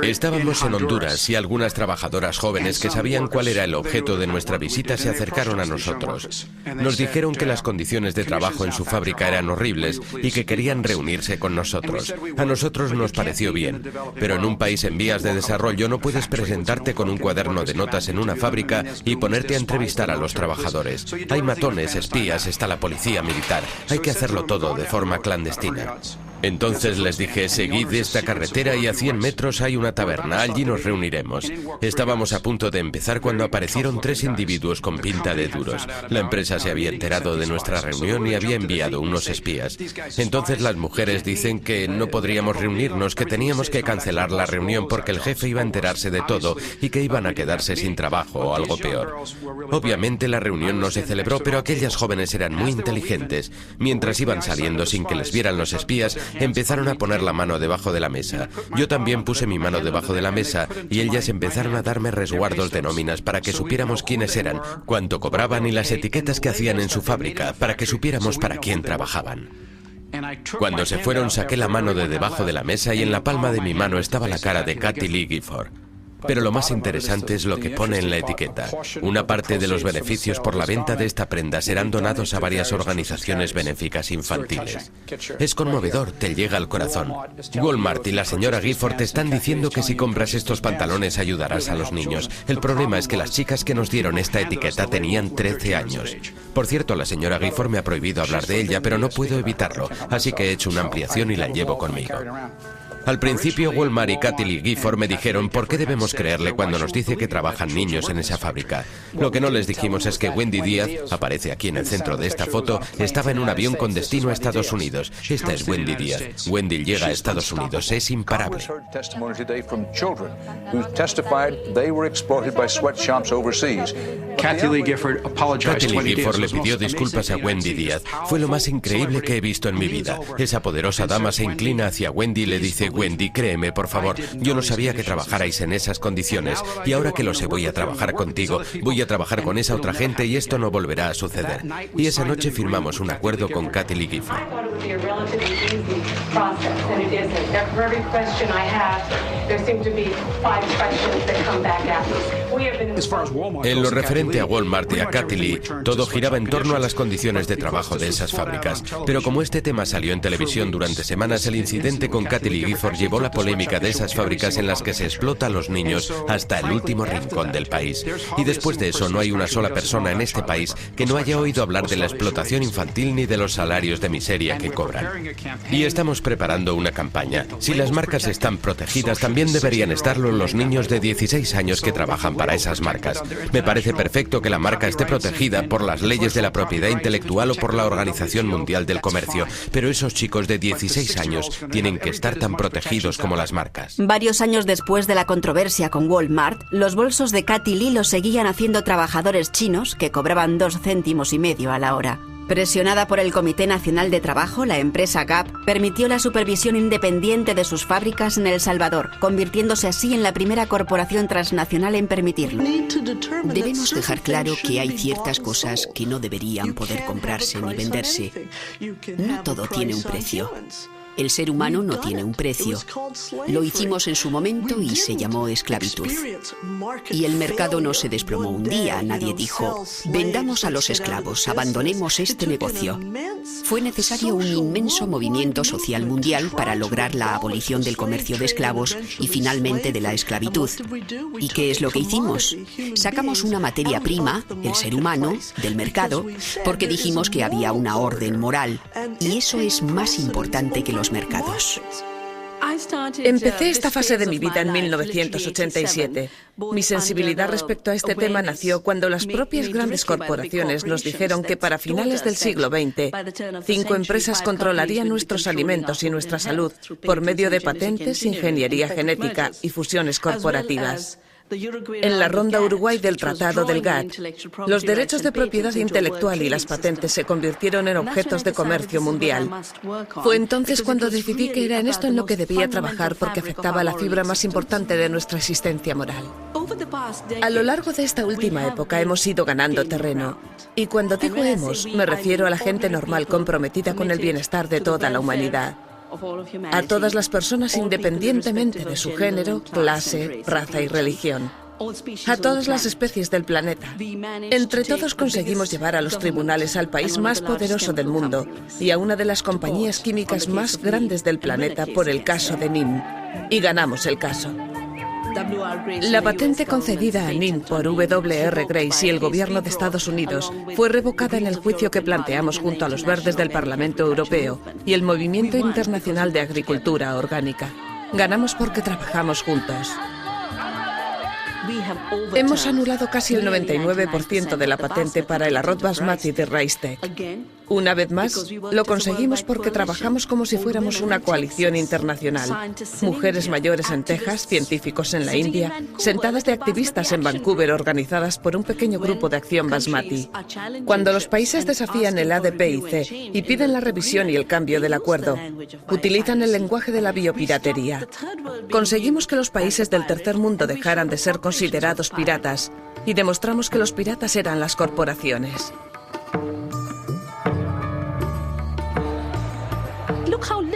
Estábamos en Honduras y algunas trabajadoras jóvenes que sabían cuál era el objeto de nuestra visita se acercaron a nosotros. Nos dijeron que las condiciones de trabajo en su fábrica eran horribles y que querían reunirse con nosotros. A nosotros nos pareció bien, pero en un país en vías de desarrollo no puedes presentarte con un cuaderno de notas en una fábrica y ponerte a entrevistar a los trabajadores. Hay matones, espías, está la policía militar. Hay que hacerlo todo de forma clandestina. Entonces les dije, seguid esta carretera y a 100 metros hay una taberna, allí nos reuniremos. Estábamos a punto de empezar cuando aparecieron 3 individuos con pinta de duros. La empresa se había enterado de nuestra reunión y había enviado unos espías. Entonces las mujeres dicen que no podríamos reunirnos, que teníamos que cancelar la reunión porque el jefe iba a enterarse de todo y que iban a quedarse sin trabajo o algo peor. Obviamente la reunión no se celebró, pero aquellas jóvenes eran muy inteligentes. Mientras iban saliendo sin que les vieran los espías, empezaron a poner la mano debajo de la mesa. Yo también puse mi mano debajo de la mesa y ellas empezaron a darme resguardos de nóminas para que supiéramos quiénes eran, cuánto cobraban y las etiquetas que hacían en su fábrica, para que supiéramos para quién trabajaban. Cuando se fueron saqué la mano de debajo de la mesa y en la palma de mi mano estaba la cara de Kathie Lee Gifford. Pero lo más interesante es lo que pone en la etiqueta. Una parte de los beneficios por la venta de esta prenda serán donados a varias organizaciones benéficas infantiles. Es conmovedor, te llega al corazón. Walmart y la señora Gifford te están diciendo que si compras estos pantalones ayudarás a los niños. El problema es que las chicas que nos dieron esta etiqueta tenían 13 años. Por cierto, la señora Gifford me ha prohibido hablar de ella, pero no puedo evitarlo, así que he hecho una ampliación y la llevo conmigo. Al principio, Walmart y Kathie Lee Gifford me dijeron ¿por qué debemos creerle cuando nos dice que trabajan niños en esa fábrica? Lo que no les dijimos es que Wendy Díaz, aparece aquí en el centro de esta foto, estaba en un avión con destino a Estados Unidos. Esta es Wendy Díaz. Wendy llega a Estados Unidos, es imparable. Kathie Lee Gifford le pidió disculpas a Wendy Díaz. Fue lo más increíble que he visto en mi vida. Esa poderosa dama se inclina hacia Wendy y le dice, Wendy, créeme, por favor, yo no sabía que trabajarais en esas condiciones y ahora que lo sé voy a trabajar contigo, voy a trabajar con esa otra gente y esto no volverá a suceder. Y esa noche firmamos un acuerdo con Kathie Lee Gifford. En lo referente a Walmart y a Kathie Lee, todo giraba en torno a las condiciones de trabajo de esas fábricas. Pero como este tema salió en televisión durante semanas, el incidente con Kathie Lee Gifford llevó la polémica de esas fábricas en las que se explota a los niños hasta el último rincón del país. Y después de eso no hay una sola persona en este país que no haya oído hablar de la explotación infantil ni de los salarios de miseria que cobran. Y estamos preparando una campaña. Si las marcas están protegidas, también deberían estarlo los niños de 16 años que trabajan para esas marcas. Me parece perfecto que la marca esté protegida por las leyes de la propiedad intelectual o por la Organización Mundial del Comercio, pero esos chicos de 16 años tienen que estar tan protegidos como las marcas. Varios años después de la controversia con Walmart, los bolsos de Kathie Lee los seguían haciendo trabajadores chinos que cobraban 2,5 céntimos a la hora. Presionada por el Comité Nacional de Trabajo, la empresa Gap Permitió la supervisión independiente de sus fábricas en El Salvador, convirtiéndose así en la primera corporación transnacional en permitirlo. Debemos dejar claro que hay ciertas cosas que no deberían poder comprarse ni venderse. No todo tiene un precio. El ser humano no tiene un precio. Lo hicimos en su momento y se llamó esclavitud. Y el mercado no se desplomó un día. Nadie dijo, vendamos a los esclavos, abandonemos este negocio. Fue necesario un inmenso movimiento social mundial para lograr la abolición del comercio de esclavos y finalmente de la esclavitud. ¿Y qué es lo que hicimos? Sacamos una materia prima, el ser humano, del mercado, porque dijimos que había una orden moral. Y eso es más importante que los mercados. Empecé esta fase de mi vida en 1987. Mi sensibilidad respecto a este tema nació cuando las propias grandes corporaciones nos dijeron que para finales del siglo XX, 5 empresas controlarían nuestros alimentos y nuestra salud por medio de patentes, ingeniería genética y fusiones corporativas. En la ronda Uruguay del Tratado del GATT, los derechos de propiedad intelectual y las patentes se convirtieron en objetos de comercio mundial. Fue entonces cuando decidí que era en esto en lo que debía trabajar porque afectaba la fibra más importante de nuestra existencia moral. A lo largo de esta última época hemos ido ganando terreno. Y cuando digo hemos, me refiero a la gente normal comprometida con el bienestar de toda la humanidad. A todas las personas independientemente de su género, clase, raza y religión. A todas las especies del planeta. Entre todos conseguimos llevar a los tribunales al país más poderoso del mundo y a una de las compañías químicas más grandes del planeta por el caso de NIM. Y ganamos el caso. La patente concedida a NIM por W.R. Grace y el gobierno de Estados Unidos fue revocada en el juicio que planteamos junto a los verdes del Parlamento Europeo y el Movimiento Internacional de Agricultura Orgánica. Ganamos porque trabajamos juntos. Hemos anulado casi el 99% de la patente para el arroz basmati de Raistec. Una vez más, lo conseguimos porque trabajamos como si fuéramos una coalición internacional. Mujeres mayores en Texas, científicos en la India, sentadas de activistas en Vancouver organizadas por un pequeño grupo de acción basmati. Cuando los países desafían el ADPIC y piden la revisión y el cambio del acuerdo, utilizan el lenguaje de la biopiratería. Conseguimos que los países del tercer mundo dejaran de ser considerados piratas y demostramos que los piratas eran las corporaciones.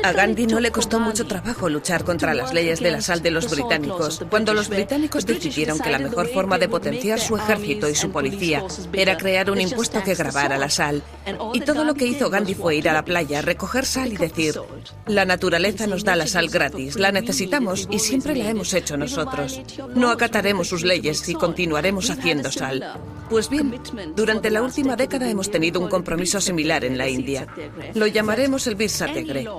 A Gandhi no le costó mucho trabajo luchar contra las leyes de la sal de los británicos. Cuando los británicos decidieron que la mejor forma de potenciar su ejército y su policía era crear un impuesto que gravara la sal. Y todo lo que hizo Gandhi fue ir a la playa, recoger sal y decir, la naturaleza nos da la sal gratis, la necesitamos y siempre la hemos hecho nosotros. No acataremos sus leyes y continuaremos haciendo sal. Pues bien, durante la última década hemos tenido un compromiso similar en la India. Lo llamaremos el Bir Satyagraha.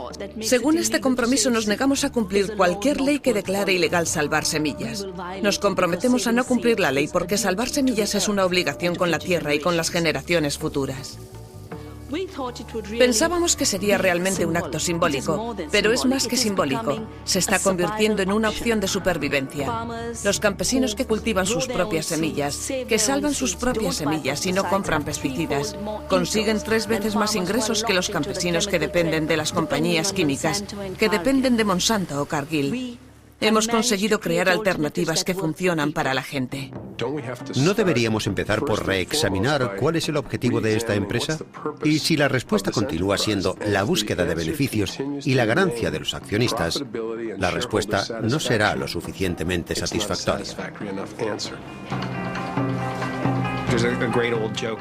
Según este compromiso nos negamos a cumplir cualquier ley que declare ilegal salvar semillas. Nos comprometemos a no cumplir la ley porque salvar semillas es una obligación con la tierra y con las generaciones futuras. Pensábamos que sería realmente un acto simbólico, pero es más que simbólico. Se está convirtiendo en una opción de supervivencia. Los campesinos que cultivan sus propias semillas, que salvan sus propias semillas y no compran pesticidas, consiguen 3 veces más ingresos que los campesinos que dependen de las compañías químicas, que dependen de Monsanto o Cargill. Hemos conseguido crear alternativas que funcionan para la gente. ¿No deberíamos empezar por reexaminar cuál es el objetivo de esta empresa? Y si la respuesta continúa siendo la búsqueda de beneficios y la ganancia de los accionistas, la respuesta no será lo suficientemente satisfactoria.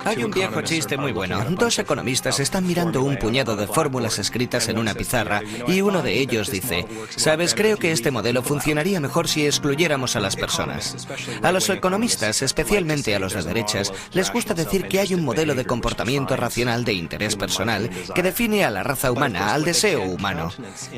Hay un viejo chiste muy bueno. 2 economistas están mirando un puñado de fórmulas escritas en una pizarra y uno de ellos dice, ¿sabes? Creo que este modelo funcionaría mejor si excluyéramos a las personas. A los economistas, especialmente a los de derechas, les gusta decir que hay un modelo de comportamiento racional de interés personal que define a la raza humana, al deseo humano.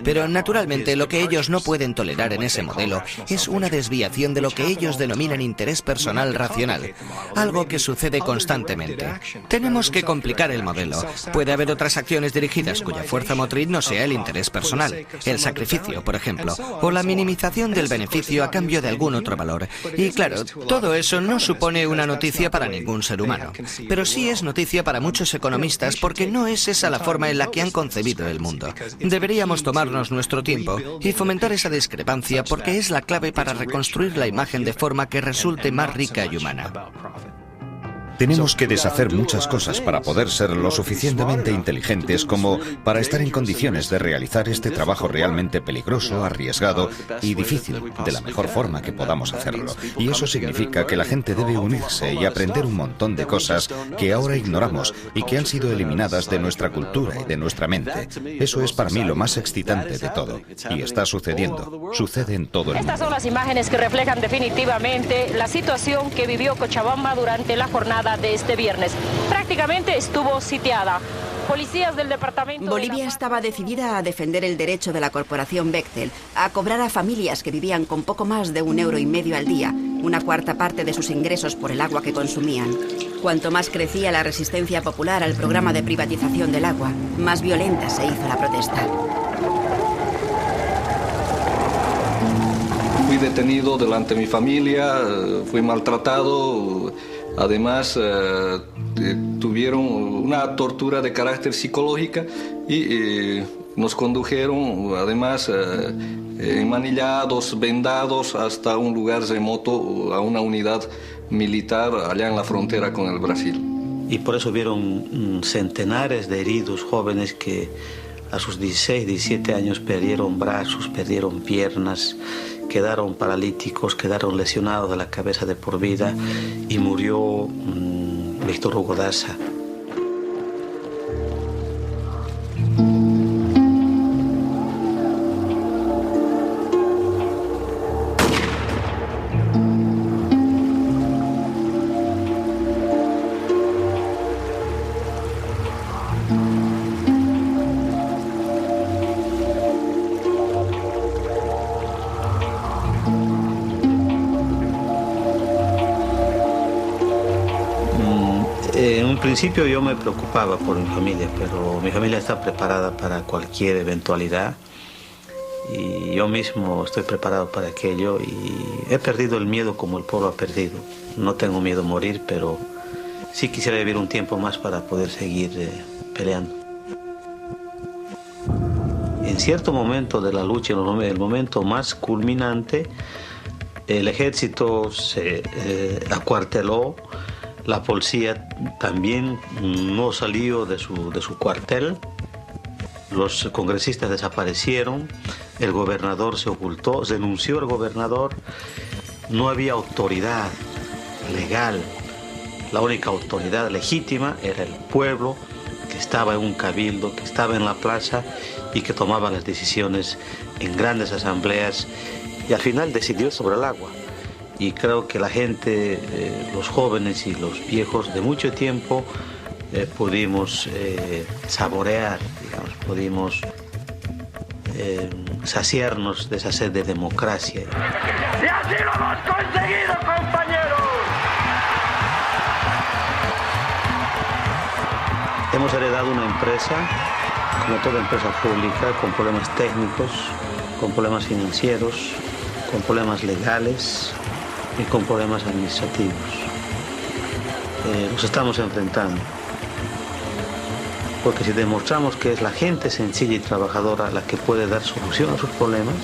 Pero naturalmente lo que ellos no pueden tolerar en ese modelo es una desviación de lo que ellos denominan interés personal racional, algo que sucede constantemente. Tenemos que complicar el modelo. Puede haber otras acciones dirigidas cuya fuerza motriz no sea el interés personal, el sacrificio, por ejemplo, o la minimización del beneficio a cambio de algún otro valor. Y claro, todo eso no supone una noticia para ningún ser humano, pero sí es noticia para muchos economistas porque no es esa la forma en la que han concebido el mundo. Deberíamos tomarnos nuestro tiempo y fomentar esa discrepancia porque es la clave para reconstruir la imagen de forma que resulte más rica y humana. Tenemos que deshacer muchas cosas para poder ser lo suficientemente inteligentes como para estar en condiciones de realizar este trabajo realmente peligroso, arriesgado y difícil de la mejor forma que podamos hacerlo. Y eso significa que la gente debe unirse y aprender un montón de cosas que ahora ignoramos y que han sido eliminadas de nuestra cultura y de nuestra mente. Eso es para mí lo más excitante de todo. Y está sucediendo. Sucede en todo el mundo. Estas son las imágenes que reflejan definitivamente la situación que vivió Cochabamba durante la jornada de este viernes. Prácticamente estuvo sitiada. Policías del departamento... Bolivia estaba decidida a defender el derecho de la corporación Bechtel a cobrar a familias que vivían con poco más de €1,50 al día, una cuarta parte de sus ingresos por el agua que consumían. Cuanto más crecía la resistencia popular al programa de privatización del agua, más violenta se hizo la protesta. Fui detenido delante de mi familia, fui maltratado. Además, tuvieron una tortura de carácter psicológica y nos condujeron, además, enmanillados, vendados, hasta un lugar remoto, a una unidad militar allá en la frontera con el Brasil. Y por eso vieron centenares de heridos jóvenes que a sus 16, 17 años perdieron brazos, perdieron piernas, quedaron paralíticos, quedaron lesionados de la cabeza de por vida y murió Víctor Hugo Daza. En un principio yo me preocupaba por mi familia, pero mi familia está preparada para cualquier eventualidad y yo mismo estoy preparado para aquello y he perdido el miedo como el pueblo ha perdido. No tengo miedo a morir, pero sí quisiera vivir un tiempo más para poder seguir peleando. En cierto momento de la lucha, en el momento más culminante, el ejército se acuarteló. La policía también no salió de su cuartel, los congresistas desaparecieron, el gobernador se ocultó, renunció el gobernador, no había autoridad legal, la única autoridad legítima era el pueblo que estaba en un cabildo, que estaba en la plaza y que tomaba las decisiones en grandes asambleas y al final decidió sobre el agua. Y creo que la gente, los jóvenes y los viejos de mucho tiempo pudimos saborear, digamos, pudimos saciarnos de esa sed de democracia. ¡Y así lo hemos conseguido, compañeros! Hemos heredado una empresa, como toda empresa pública, con problemas técnicos, con problemas financieros, con problemas legales y con problemas administrativos. Nos estamos enfrentando. Porque si demostramos que es la gente sencilla y trabajadora la que puede dar solución a sus problemas,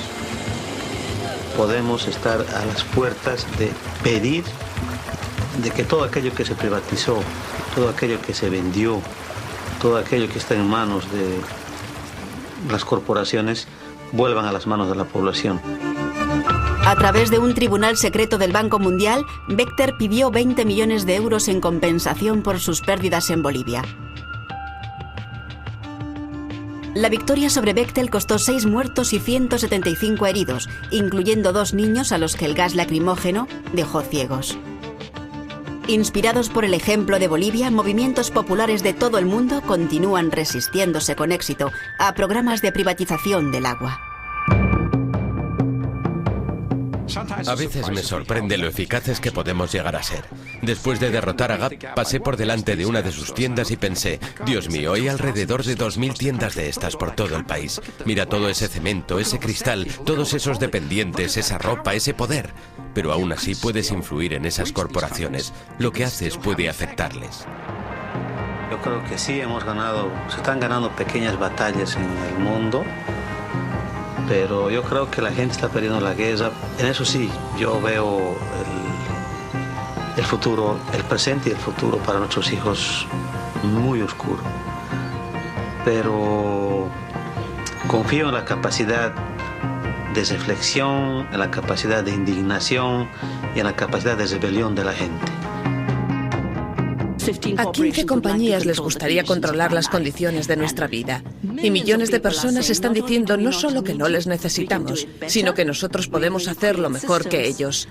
podemos estar a las puertas de pedir de que todo aquello que se privatizó, todo aquello que se vendió, todo aquello que está en manos de las corporaciones, vuelvan a las manos de la población. A través de un tribunal secreto del Banco Mundial, Bechtel pidió 20 millones de euros en compensación por sus pérdidas en Bolivia. La victoria sobre Bechtel costó 6 muertos y 175 heridos, incluyendo 2 niños a los que el gas lacrimógeno dejó ciegos. Inspirados por el ejemplo de Bolivia, movimientos populares de todo el mundo continúan resistiéndose con éxito a programas de privatización del agua. A veces me sorprende lo eficaces que podemos llegar a ser. Después de derrotar a Gap, pasé por delante de una de sus tiendas y pensé, Dios mío, hay alrededor de 2000 tiendas de estas por todo el país. Mira todo ese cemento, ese cristal, todos esos dependientes, esa ropa, ese poder. Pero aún así puedes influir en esas corporaciones. Lo que haces puede afectarles. Yo creo que sí se están ganando pequeñas batallas en el mundo, pero yo creo que la gente está perdiendo la guerra. En eso sí, yo veo el futuro, el presente y el futuro para nuestros hijos muy oscuro. Pero confío en la capacidad de reflexión, en la capacidad de indignación y en la capacidad de rebelión de la gente. A 15 compañías les gustaría controlar las condiciones de nuestra vida. Y millones de personas están diciendo no solo que no les necesitamos, sino que nosotros podemos hacerlo mejor que ellos.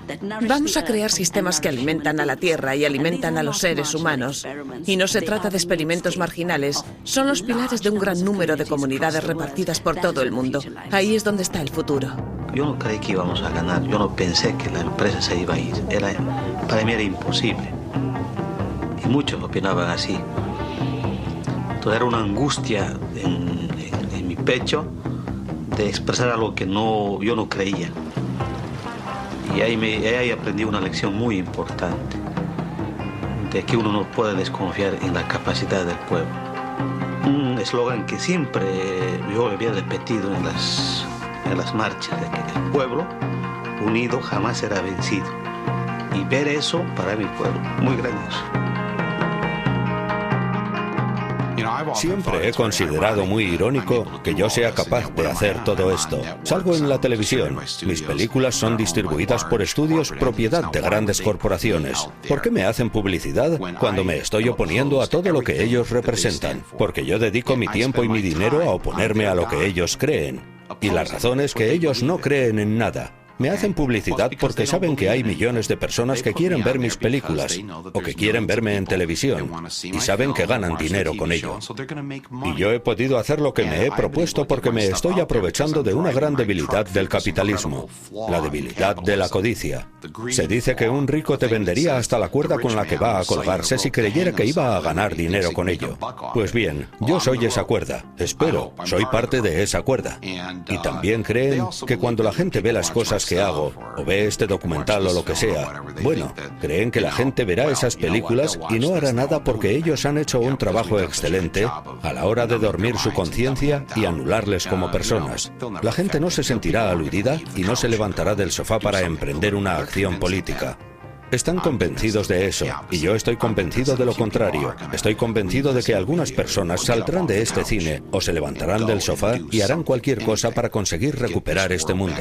Vamos a crear sistemas que alimentan a la Tierra y alimentan a los seres humanos. Y no se trata de experimentos marginales, son los pilares de un gran número de comunidades repartidas por todo el mundo. Ahí es donde está el futuro. Yo no creí que íbamos a ganar, yo no pensé que la empresa se iba a ir. Para mí era imposible. Y muchos opinaban así. Entonces era una angustia en mi pecho de expresar algo que yo no creía. Y ahí aprendí una lección muy importante, de que uno no puede desconfiar en la capacidad del pueblo. Un eslogan que siempre yo había repetido en las marchas, de que el pueblo unido jamás será vencido. Y ver eso para mi pueblo, muy grandioso. Siempre he considerado muy irónico que yo sea capaz de hacer todo esto. Salgo en la televisión. Mis películas son distribuidas por estudios propiedad de grandes corporaciones. ¿Por qué me hacen publicidad cuando me estoy oponiendo a todo lo que ellos representan? Porque yo dedico mi tiempo y mi dinero a oponerme a lo que ellos creen. Y la razón es que ellos no creen en nada. Me hacen publicidad porque saben que hay millones de personas que quieren ver mis películas o que quieren verme en televisión y saben que ganan dinero con ello. Y yo he podido hacer lo que me he propuesto porque me estoy aprovechando de una gran debilidad del capitalismo, la debilidad de la codicia. Se dice que un rico te vendería hasta la cuerda con la que va a colgarse si creyera que iba a ganar dinero con ello. Pues bien, yo soy esa cuerda. Espero, soy parte de esa cuerda. Y también creen que cuando la gente ve las cosas que hago, o ve este documental o lo que sea, bueno, creen que la gente verá esas películas y no hará nada porque ellos han hecho un trabajo excelente a la hora de dormir su conciencia y anularles como personas. La gente no se sentirá aludida y no se levantará del sofá para emprender una acción política. Están convencidos de eso, y yo estoy convencido de lo contrario. Estoy convencido de que algunas personas saldrán de este cine o se levantarán del sofá y harán cualquier cosa para conseguir recuperar este mundo.